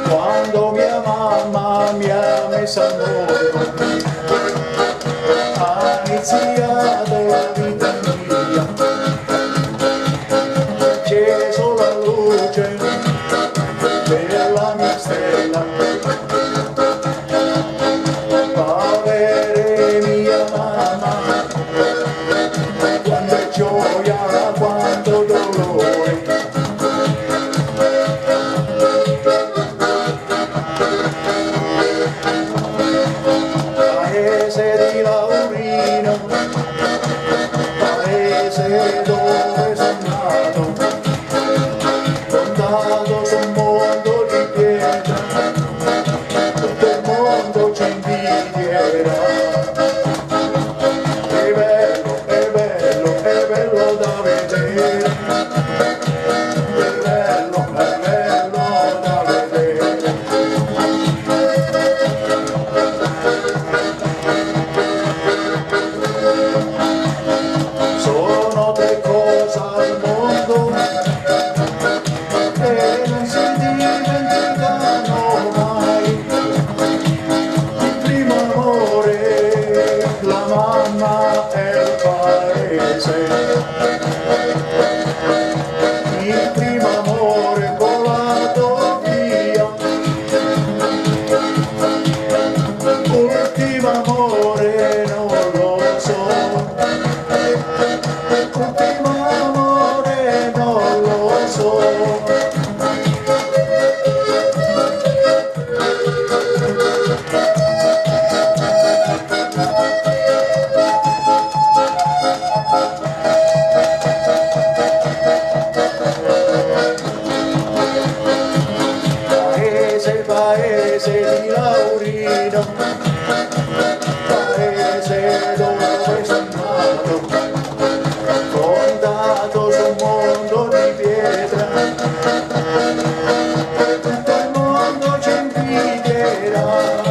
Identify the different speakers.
Speaker 1: Quando mia mamma mi ha messo al mondo, ha iniziato la vita mia, acceso la luce per la mia stella, avere mia mamma, quanta gioia, quanto dolore. Paese di Laurino, paese dove sono nato, fondato su un mondo di pietra, tutto il mondo ci invidierà. È bello, è bello, è bello da vedere, è bello da vedere. Sono tre cose al mondo e non si dimenticano mai. Il primo amore, la mamma e il paese. Il primo amore volato via, l'ultimo amore non lo so. L'ultimo amore non lo so. Paese, paese di Laurino, paese dove sono nato, fondato su un mondo di pietra, tutto il mondo ci invidierà.